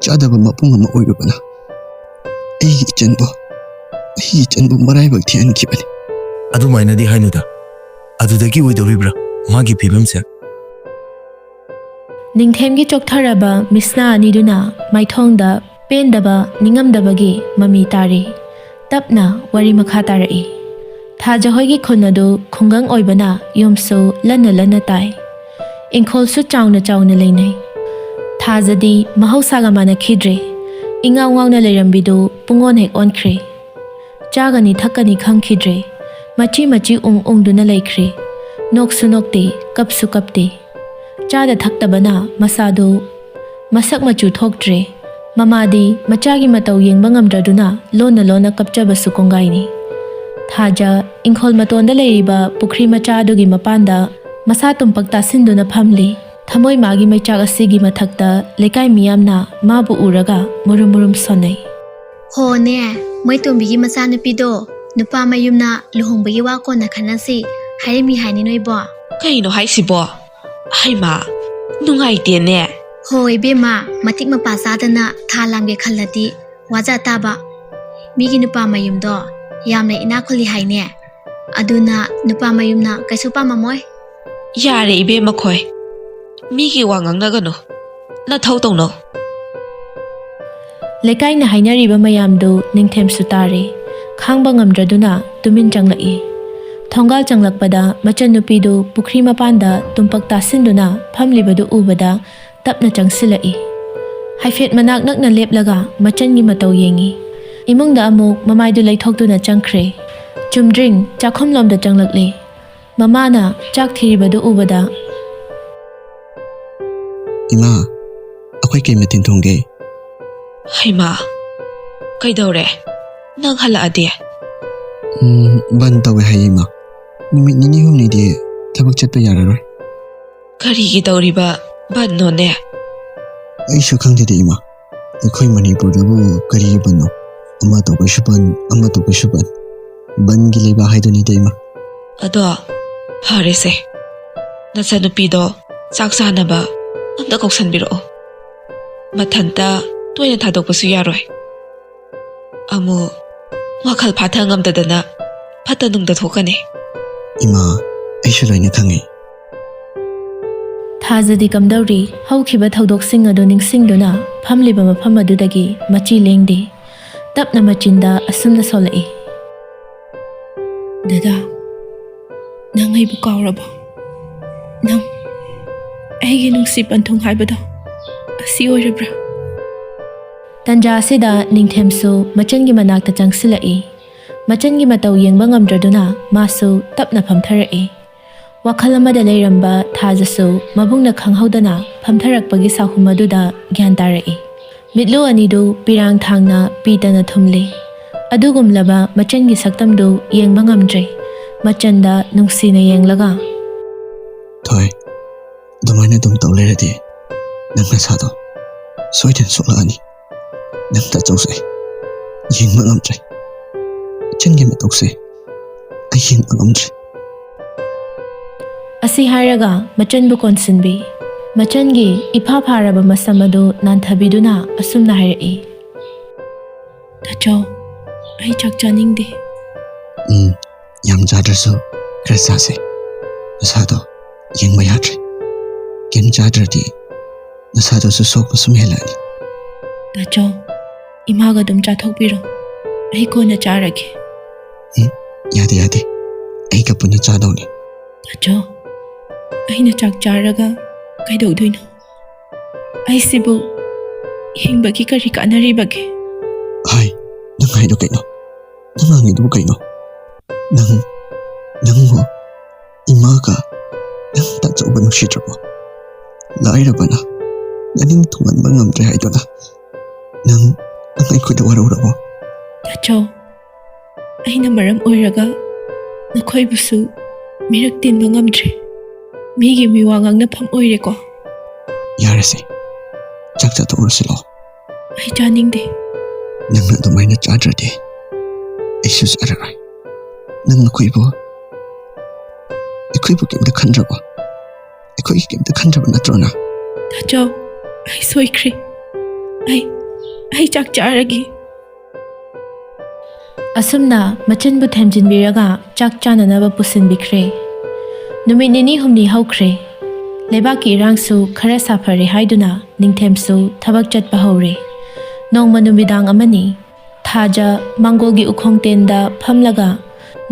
[SPEAKER 4] ꯆꯥꯗꯕ ꯃꯄꯨꯡ ꯑꯃ ꯑꯣꯏꯔꯨꯕꯅ ꯑꯩꯒꯤ ꯏꯆꯟꯕꯨ ꯃꯔꯥꯏꯕꯛ ꯊꯤꯍꯟꯈꯤꯕꯅꯤ
[SPEAKER 3] ꯑꯗꯨꯃꯥꯏꯅꯗꯤ ꯍꯥꯏꯅꯨꯗ ꯑꯗꯨꯗꯒꯤ ꯑꯣꯏꯗꯧꯔꯤꯕ꯭ꯔꯥ ꯃꯥꯒꯤ ꯐꯤꯕꯝꯁꯦ
[SPEAKER 1] ꯅꯤꯡꯊꯦꯝꯒꯤ ꯆꯣꯛꯊꯔꯕ ꯃꯤꯁꯅꯥ ꯑꯅꯤꯗꯨꯅ ꯃꯥꯏꯊꯣꯡꯗ ꯄꯦꯟꯗꯕ ꯅꯤꯡꯉꯝꯗꯕꯒꯤ ꯃꯃꯤ ꯇꯥꯔꯤ ꯇꯞꯅ ꯋꯥꯔꯤ ꯃꯈꯥ ꯇꯥꯔꯛꯏ ꯊꯥꯖꯍꯣꯏꯒꯤ ꯈꯨꯟ ꯑꯗꯨ ꯈꯨꯡꯒꯪ ꯑꯣꯏꯕꯅ ꯌꯨꯝꯁꯨ ꯂꯟꯅ ꯂꯟꯅ ꯇꯥꯏ ꯏꯪꯈꯣꯜꯁꯨ ꯆꯥꯎꯅ ꯆꯥꯎꯅ ꯂꯩꯅꯩ ꯊꯥꯖꯗꯤ ꯃꯍꯧꯁꯥꯒ ꯃꯥꯟꯅꯈꯤꯗ꯭ꯔꯦ ꯏꯉꯥꯎ ꯉꯥꯎꯅ ꯂꯩꯔꯝꯕꯤꯗꯨ ꯄꯨꯡꯑꯣꯟ ꯍꯦꯛ ꯑꯣꯟꯈ꯭ꯔꯦ ꯆꯥꯒꯅꯤ ꯊꯛꯀꯅꯤ ꯈꯪꯈꯤꯗ꯭ꯔꯦ ꯃꯆꯤ ꯃꯆꯤ ꯎꯪꯗꯨꯅ ꯂꯩꯈ꯭ꯔꯦ ꯅꯣꯛꯁꯨ ꯅꯣꯛꯇꯦ ꯀꯞꯁꯨ ꯀꯞꯇꯦ ꯆꯥꯗ ꯊꯛꯇꯕꯅ ꯃꯁꯥꯗꯨ ꯃꯁꯛ ꯃꯆꯨ ꯊꯣꯛꯇ꯭ꯔꯦ ꯃꯃꯥꯗꯤ ꯃꯆꯥꯒꯤ ꯃꯇꯧ ꯌꯦꯡꯕ ꯉꯝꯗ꯭ꯔꯗꯨꯅ ꯂꯣꯟꯅ ꯂꯣꯟꯅ ꯀꯞꯆꯕꯁꯨ ꯀꯣꯡꯒꯥꯏꯅꯤ ꯊꯥꯖ ꯏꯪꯈꯣꯜ ꯃꯇꯣꯟꯗ ꯂꯩꯔꯤꯕ ꯄꯨꯈ꯭ꯔꯤ ꯃꯆꯥ ꯑꯗꯨꯒꯤ ꯃꯄꯥꯟꯗ ꯃꯁꯥ ꯇꯨꯝꯄꯛ ꯇꯥꯁꯤꯟꯗꯨꯅ ꯐꯝꯂꯤ ꯊꯃꯣꯏ ꯃꯥꯒꯤ ꯃꯩꯆꯥꯛ ꯑꯁꯤꯒꯤ ꯃꯊꯛꯇ ꯂꯩꯀꯥꯏ ꯃꯤꯌꯥꯝꯅ ꯃꯥꯕꯨ ꯎꯔꯒ ꯃꯨꯔꯨꯝ ꯃꯨꯔꯨꯝ ꯁꯣꯟꯅꯩ
[SPEAKER 2] ꯍꯣꯅꯦ ꯃꯣꯏꯇꯣꯝꯕꯤꯒꯤ ꯃꯆꯥꯅꯨꯄꯤꯗꯣ ꯅꯨꯄꯥ ꯃꯌꯨꯝꯅ ꯂꯨꯍꯣꯡꯕꯒꯤ ꯋꯥ ꯀꯣꯟꯅ ꯈꯟꯅꯁꯤ ꯍꯥꯏꯔꯝꯃꯤ ꯍꯥꯏꯅꯤ ꯅꯣꯏꯕꯣ
[SPEAKER 5] ꯀꯩꯅꯣ ꯍꯥꯏꯁꯤꯕꯣ ꯍꯩꯃꯥ ꯅꯨꯡꯉꯥꯏꯇꯦꯅꯦ
[SPEAKER 2] ꯍꯣꯏ ꯏꯕꯦꯝꯃ ꯃꯇꯤꯛ ꯃꯄꯥ ꯆꯥꯗꯅ ꯊꯥ ꯂꯥꯡꯒꯦ ꯈꯜꯂꯗꯤ ꯋꯥꯖꯥ ꯇꯥꯕ ꯃꯤꯒꯤ ꯅꯨꯄꯥ ꯃꯌꯨꯝꯗꯣ ꯌꯥꯝꯅ ꯏꯅꯥꯛ ꯈꯨꯜꯂꯤ ꯍꯥꯏꯅꯦ ꯑꯗꯨꯅ ꯅꯨꯄꯥ ꯃꯌꯨꯝꯅ ꯀꯩꯁꯨ ꯄꯥꯝꯃꯝꯃꯣꯏ
[SPEAKER 5] ꯌꯥꯔꯦ ꯏꯕꯦꯝꯃ ꯈꯣꯏ ꯃꯤꯒꯤ ꯋꯥ ꯉꯥꯡꯅꯒꯅꯨ ꯅꯊꯧ ꯇꯧꯅꯧ
[SPEAKER 1] ꯂꯩꯀꯥꯏꯅ ꯍꯥꯏꯅꯔꯤꯕ ꯃꯌꯥꯝꯗꯨ ꯅꯤꯡꯊꯦꯝꯁꯨ ꯇꯥꯔꯦ ꯈꯥꯡꯕ ꯉꯝꯗ꯭ꯔꯗꯨꯅ ꯇꯨꯃꯤꯟ ꯆꯪꯂꯛꯏ ꯊꯣꯡꯒꯥꯜ ꯆꯪꯂꯛꯄꯗ ꯃꯆꯟꯅꯨꯄꯤꯗꯨ ꯄꯨꯈ꯭ꯔꯤ ꯃꯄꯥꯟꯗ ꯇꯨꯝꯄꯛ ꯇꯥꯁꯤꯟꯗꯨꯅ ꯐꯝꯂꯤꯕꯗꯨ ꯎꯕꯗ ꯇꯞꯅ ꯆꯪꯁꯤꯜꯂꯛꯏ ꯍꯥꯏꯐꯦꯠ ꯃꯅꯥꯛ ꯅꯛꯅ ꯂꯦꯞꯂꯒ ꯃꯆꯟꯒꯤ ꯃꯇꯧ ꯌꯦꯡꯉꯤ ꯏꯃꯨꯡꯗ ꯑꯃꯨꯛ ꯃꯃꯥꯏꯗꯨ ꯂꯩꯊꯣꯛꯇꯨꯅ ꯆꯪꯈ꯭ꯔꯦ ꯆꯨꯝꯗ꯭ꯔꯤꯡ ꯆꯥꯛꯈꯨꯝꯂꯣꯝꯗ ꯆꯪꯂꯛꯂꯤ ꯃꯃꯥꯅ ꯆꯥꯛ ꯊꯤꯔꯤꯕꯗꯨ ꯎꯕꯗ
[SPEAKER 4] ꯏꯃꯥ ꯑꯩꯈꯣꯏ ꯀꯩ ꯃꯊꯦꯜ ꯊꯣꯡꯒꯦ
[SPEAKER 5] ꯍꯩꯃꯥ ꯀꯩꯗꯧꯔꯦ ꯅꯪ ꯍꯜꯂꯛꯑꯗꯤ
[SPEAKER 4] ꯕꯟ ꯇꯧꯋꯦ ꯍꯥꯏꯌꯦ ꯏꯃꯥ ꯅꯨꯃꯤꯠ ꯅꯤꯅꯤ ꯍꯨꯝꯅꯤꯗꯤ ꯊꯕꯛ ꯆꯠꯄ ꯌꯥꯔꯔꯣꯏ
[SPEAKER 5] ꯀꯔꯤꯒꯤ ꯇꯧꯔꯤꯕ ꯕꯟꯅꯣꯅꯦ
[SPEAKER 4] ꯑꯩꯁꯨ ꯈꯪꯗꯦꯗ ꯏꯃꯥ ꯑꯩꯈꯣꯏ ꯃꯅꯤꯄꯨꯔꯗꯕꯨ ꯀꯔꯤꯒꯤ ꯕꯟꯅꯣ ꯑꯃ ꯇꯧꯕꯩꯁꯨ ꯕꯟ ꯑꯃ ꯇꯧꯕꯩꯁꯨ ꯕꯟ ꯕꯟꯒꯤ ꯂꯩꯕ ꯍꯥꯏꯗꯨꯅꯤꯗ ꯏꯃꯥ
[SPEAKER 5] ꯑꯗꯣ ꯐꯔꯦꯁꯦ ꯅꯆꯥꯅꯨꯄꯤꯗꯣ ꯆꯥꯛ ꯆꯥꯅꯕ ꯑꯝꯇ ꯀꯧꯁꯟꯕꯤꯔꯛꯑꯣ ꯃꯊꯟꯇ ꯇꯣꯏꯅ ꯊꯥꯗꯣꯛꯄꯁꯨ ꯌꯥꯔꯣꯏ ꯑꯃꯨꯛ ꯋꯥꯈꯜ ꯐꯥꯊ ꯉꯝꯗꯗꯅ ꯐꯠꯇ ꯅꯨꯡꯗ ꯊꯣꯛꯀꯅꯤ
[SPEAKER 4] ꯏꯃꯥ ꯑꯩꯁꯨ ꯂꯣꯏꯅ ꯈꯪꯉꯤ
[SPEAKER 1] ꯊꯥꯖꯗꯤ ꯀꯝꯗꯧꯔꯤ ꯍꯧꯈꯤꯕ ꯊꯧꯗꯣꯛꯁꯤꯡ ꯑꯗꯨ ꯅꯤꯡꯁꯤꯡꯗꯨꯅ ꯐꯝꯂꯤꯕ ꯃꯐꯝ ꯑꯗꯨꯗꯒꯤ ꯃꯆꯤ ꯂꯦꯡꯗꯦ ꯇꯞꯅ ꯃꯆꯤꯟꯗ ꯑꯁꯨꯝꯅ ꯁꯣꯜꯂꯛꯏ ꯗꯗꯥ ꯅꯪ ꯑꯩꯕꯨ ꯀꯥꯎꯔꯕꯣ ꯅꯪ ꯑꯩꯒꯤ ꯅꯨꯡꯁꯤ ꯄꯟꯊꯨꯡ ꯍꯥꯏꯕꯗꯣ ꯑꯁꯤ ꯑꯣꯏꯔꯕ꯭ꯔꯥ ꯇꯟꯖꯥ ꯑꯁꯤꯗ ꯅꯤꯡꯊꯦꯝꯁꯨ ꯃꯆꯟꯒꯤ ꯃꯅꯥꯛꯇ ꯆꯪꯁꯤꯜꯂꯛꯏ ꯃꯆꯟꯒꯤ ꯃꯇꯧ ꯌꯦꯡꯕ ꯉꯝꯗ꯭ꯔꯗꯨꯅ ꯃꯥꯁꯨ ꯇꯞꯅ ꯐꯝꯊꯔꯛꯏ ꯋꯥꯈꯜ ꯑꯃꯗ ꯂꯩꯔꯝꯕ ꯊꯥꯖꯁꯨ ꯃꯕꯨꯡꯅ ꯈꯪꯍꯧꯗꯅ ꯐꯝꯊꯔꯛꯄꯒꯤ ꯁꯥꯍꯨꯝ ꯑꯗꯨꯗ ꯒ꯭ꯌꯥꯟ ꯇꯥꯔꯛꯏ ꯃꯤꯠꯂꯨ ꯑꯅꯤꯗꯨ ꯄꯤꯔꯥꯡ ꯊꯥꯡꯅ ꯄꯤꯇꯅ ꯊꯨꯝꯂꯤ ꯑꯗꯨꯒꯨꯝꯂꯕ ꯃꯆꯟꯒꯤ ꯁꯛꯇꯝꯗꯨ ꯌꯦꯡꯕ ꯉꯝꯗ꯭ꯔꯦ ꯃꯆꯟꯗ ꯅꯨꯡꯁꯤꯅ ꯌꯦꯡꯂꯒ
[SPEAKER 4] ꯊꯣꯏ ꯑꯗꯨꯃꯥꯏꯅ ꯑꯗꯨꯝ ꯇꯧ ꯂꯩꯔꯗꯤ ꯅꯪ ꯅꯁꯥꯗꯣ ꯁꯣꯏꯗꯅ ꯁꯣꯛꯂꯛꯑꯅꯤ ꯅꯪꯇ ꯑꯆꯧꯁꯦ ꯌꯦꯡꯕ ꯉꯝꯗ꯭ꯔꯦ ꯏꯆꯟꯒꯤ ꯃꯇꯧꯁꯦ ꯑꯩ ꯌꯦꯡꯕ ꯉꯝꯗ꯭ꯔꯦ
[SPEAKER 1] ꯑꯁꯤ ꯍꯥꯏꯔꯒ ꯃꯆꯟꯕꯨ ꯀꯣꯟꯁꯤꯟꯕꯤ ꯃꯆꯟꯒꯤ ꯏꯐꯥ ꯐꯥꯔꯕ ꯃꯁꯝ ꯑꯗꯨ ꯅꯥꯟꯊꯕꯤꯗꯨꯅ ꯑꯁꯨꯝꯅ ꯍꯥꯏꯔꯛꯏ ꯇꯥꯆꯧ ꯑꯩ ꯆꯥꯛ ꯆꯥꯅꯤꯡꯗꯦ
[SPEAKER 4] ꯌꯥꯝ ꯆꯥꯗ꯭ꯔꯁꯨ ꯈꯔ ꯆꯥꯁꯦ ꯅꯁꯥꯗꯣ ꯌꯦꯡꯕ ꯌꯥꯗ꯭ꯔꯦ ꯀꯩꯝ ꯆꯥꯗ꯭ꯔꯗꯤ ꯅꯁꯥꯗꯣꯁꯨ ꯁꯣꯛꯄ ꯁꯨꯝ ꯍꯦꯜꯂꯛꯑꯅꯤ
[SPEAKER 1] ꯇꯥꯆꯧ ꯏꯃꯥꯒ ꯑꯗꯨꯝ ꯆꯥꯊꯣꯛꯄꯤꯔꯣ ꯑꯩ ꯀꯣꯟꯅ ꯆꯥꯔꯒꯦ
[SPEAKER 4] ꯌꯥꯗꯦ ꯌꯥꯗꯦ ꯑꯩꯒ ꯄꯨꯟꯅ ꯆꯥꯗꯧꯅꯤ
[SPEAKER 1] ꯇꯥꯆꯧ ꯑꯩꯅ ꯆꯥꯛ ꯆꯥꯔꯒ ꯀꯩꯗꯧꯗꯣꯏꯅꯣ ꯑꯩꯁꯤꯕꯨ ꯍꯤꯡꯕꯒꯤ ꯀꯔꯤ ꯀꯥꯟꯅꯔꯤꯕꯒꯦ
[SPEAKER 4] ꯍꯥꯏ ꯅꯪ ꯍꯥꯏꯗꯣ ꯀꯩꯅꯣ ꯅꯪ ꯉꯥꯡꯉꯤꯗꯨꯕꯨ ꯀꯩꯅꯣ ꯅꯪꯕꯨ ꯏꯃꯥꯒ ꯅꯪ ꯇꯥꯆꯧꯕ ꯅꯨꯡꯁꯤꯗ꯭ꯔꯕꯣ ꯂꯥꯏꯔꯕꯅ ꯅꯅꯤꯡ ꯊꯨꯡꯍꯟꯕ ꯉꯝꯗ꯭ꯔꯦ ꯍꯥꯏꯗꯨꯅ ꯅꯪ ꯑꯩꯈꯣꯏꯗ ꯋꯥꯔꯧꯔꯕꯣ
[SPEAKER 1] ꯇꯥꯆꯧ ꯑꯩꯅ ꯃꯔꯝ ꯑꯣꯏꯔꯒ ꯅꯈꯣꯏꯕꯨꯁꯨ ꯃꯤꯔꯛ ꯇꯤꯟꯕ ꯉꯝꯗ꯭ꯔꯦ ꯃꯤꯒꯤ ꯃꯤꯋꯥ ꯉꯥꯡꯅꯐꯝ ꯑꯣꯏꯔꯦꯀꯣ
[SPEAKER 4] ꯌꯥꯔꯁꯦ ꯆꯥꯛ ꯆꯥꯊꯣꯛꯎꯔꯁꯤ ꯂꯥꯛꯑꯣ
[SPEAKER 1] ꯑꯩ ꯆꯥꯅꯤꯡꯗꯦ
[SPEAKER 4] ꯅꯪꯅ ꯑꯗꯨꯃꯥꯏꯅ ꯆꯥꯗ꯭ꯔꯗꯤ ꯑꯩꯁꯨ ꯆꯥꯔꯔꯣꯏ ꯅꯪ ꯑꯩꯈꯣꯏꯕꯨ ꯀꯩꯝꯇ ꯈꯟꯗ꯭ꯔꯕꯣ ꯑꯩꯈꯣꯏꯒꯤ ꯀꯩꯝꯇ ꯈꯟꯗ꯭ꯔꯕ ꯅꯠꯇ꯭ꯔꯣꯅ
[SPEAKER 1] ꯇꯥꯆꯧ ꯑꯩ ꯁꯣꯏꯈ꯭ꯔꯦ ꯑꯩ ꯆꯥꯛ ꯆꯥꯔꯒꯦ ꯑꯁꯨꯝꯅ ꯃꯆꯤꯟꯕꯨ ꯊꯦꯝꯖꯤꯟꯕꯤꯔꯒ ꯆꯥꯛ ꯆꯥꯅꯅꯕ ꯄꯨꯁꯤꯟꯕꯤꯈ꯭ꯔꯦ ꯅꯨꯃꯤꯠ ꯅꯤꯅꯤ ꯍꯨꯝꯅꯤ ꯍꯧꯈ꯭ꯔꯦ ꯂꯩꯕꯥꯛꯀꯤ ꯏꯔꯥꯡꯁꯨ ꯈꯔ ꯁꯥꯐꯔꯦ ꯍꯥꯏꯗꯨꯅ ꯅꯤꯡꯊꯦꯝꯁꯨ ꯊꯕꯛ ꯆꯠꯄ ꯍꯧꯔꯦ ꯅꯣꯡꯃ ꯅꯨꯃꯤꯗꯥꯡ ꯑꯃꯅꯤ ꯊꯥꯖ ꯃꯥꯡꯒꯣꯜꯒꯤ ꯎꯈꯣꯡꯇꯦꯟꯗ ꯐꯝꯂꯒ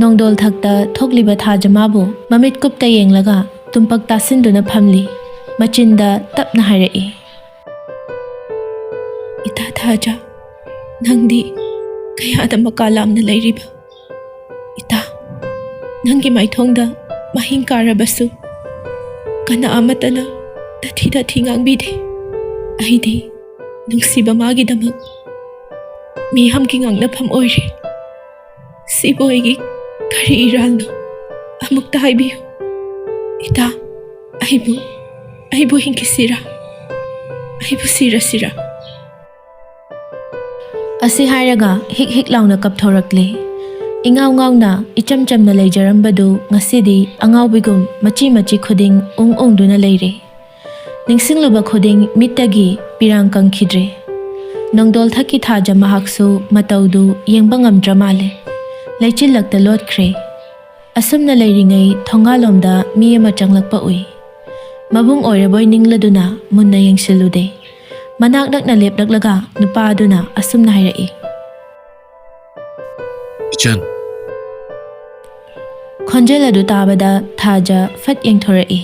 [SPEAKER 1] ꯅꯣꯡꯗꯣꯜ ꯊꯛꯇ ꯊꯣꯛꯂꯤꯕ ꯊꯥꯖꯃꯥꯕꯨ ꯃꯃꯤꯠ ꯀꯨꯞꯇ ꯌꯦꯡꯂꯒ ꯇꯨꯝꯄꯛ ꯇꯥꯁꯤꯟꯗꯨꯅ ꯐꯝꯂꯤ ꯃꯆꯤꯟꯗ ꯇꯞꯅ ꯍꯥꯏꯔꯛꯏ ꯏꯇꯥ ꯊꯥꯖ ꯅꯪꯗꯤ ꯀꯌꯥꯗ ꯃꯀꯥ ꯂꯥꯝꯅ ꯂꯩꯔꯤꯕ ꯏꯇꯥ ꯅꯪꯒꯤ ꯃꯥꯏꯊꯣꯡꯗ ꯃꯍꯤꯡ ꯀꯥꯔꯕꯁꯨ ꯀꯅꯥ ꯑꯃꯠꯇꯅ ꯇꯊꯤ ꯉꯥꯡꯕꯤꯗꯦ ꯑꯩꯗꯤ ꯅꯨꯡꯁꯤꯕ ꯃꯥꯒꯤꯗꯃꯛ ꯃꯤꯌꯥꯝꯒꯤ ꯉꯥꯡꯅꯐꯝ ꯑꯣꯏꯔꯦ ꯁꯤꯕꯨ ꯑꯩꯒꯤ ꯀꯔꯤ ꯏꯔꯥꯜꯅꯣ ꯑꯃꯨꯛꯇ ꯍꯥꯏꯕꯤꯌꯨ ꯏꯇꯥ ꯑꯩꯕꯨ ꯍꯤꯡꯈꯤꯁꯤꯔꯥ ꯑꯩꯕꯨ ꯁꯤꯔꯁꯤꯔꯥ ꯑꯁꯤ ꯍꯥꯏꯔꯒ ꯍꯤꯛ ꯍꯤꯛ ꯂꯥꯎꯅ ꯀꯞꯊꯣꯔꯛꯂꯦ ꯏꯉꯥꯎ ꯉꯥꯎꯅ ꯏꯆꯝ ꯆꯝꯅ ꯂꯩꯖꯔꯝꯕꯗꯨ ꯉꯁꯤꯗꯤ ꯑꯉꯥꯎꯕꯤꯒꯨꯝ ꯃꯆꯤ ꯈꯨꯗꯤꯡ ꯎꯪꯗꯨꯅ ꯂꯩꯔꯦ ꯅꯤꯡꯁꯤꯡꯂꯨꯕ ꯈꯨꯗꯤꯡ ꯃꯤꯠꯇꯒꯤ ꯄꯤꯔꯥꯡ ꯀꯪꯈꯤꯗ꯭ꯔꯦ ꯅꯣꯡꯗꯣꯜ ꯊꯛꯀꯤ ꯊꯥꯖ ꯃꯍꯥꯛꯁꯨ ꯃꯇꯧꯗꯨ ꯌꯦꯡꯕ ꯉꯝꯗ꯭ꯔ ꯃꯥꯜꯂꯦ ꯂꯩꯆꯤꯜꯂꯛꯇ ꯂꯣꯠꯈ꯭ꯔꯦ ꯑꯁꯨꯝꯅ ꯂꯩꯔꯤꯉꯩ ꯊꯣꯡꯒꯥꯜꯂꯣꯝꯗ ꯃꯤ ꯑꯃ ꯆꯪꯂꯛꯄ ꯎꯏ ꯃꯕꯨꯡ ꯑꯣꯏꯔꯕꯣꯏ ꯅꯤꯡꯂꯗꯨꯅ ꯃꯨꯟꯅ ꯌꯦꯡꯁꯤꯜꯂꯨꯗꯦ ꯃꯅꯥꯛ ꯅꯛꯅ ꯂꯦꯞꯂꯛꯂꯒ ꯅꯨꯄꯥ ꯑꯗꯨꯅ ꯑꯁꯨꯝꯅ ꯍꯥꯏꯔꯛꯏ
[SPEAKER 6] ꯏꯆꯟ
[SPEAKER 1] ꯈꯣꯟꯖꯦꯜ ꯑꯗꯨ ꯇꯥꯕꯗ ꯊꯥꯖ ꯐꯠ ꯌꯦꯡꯊꯣꯔꯛꯏ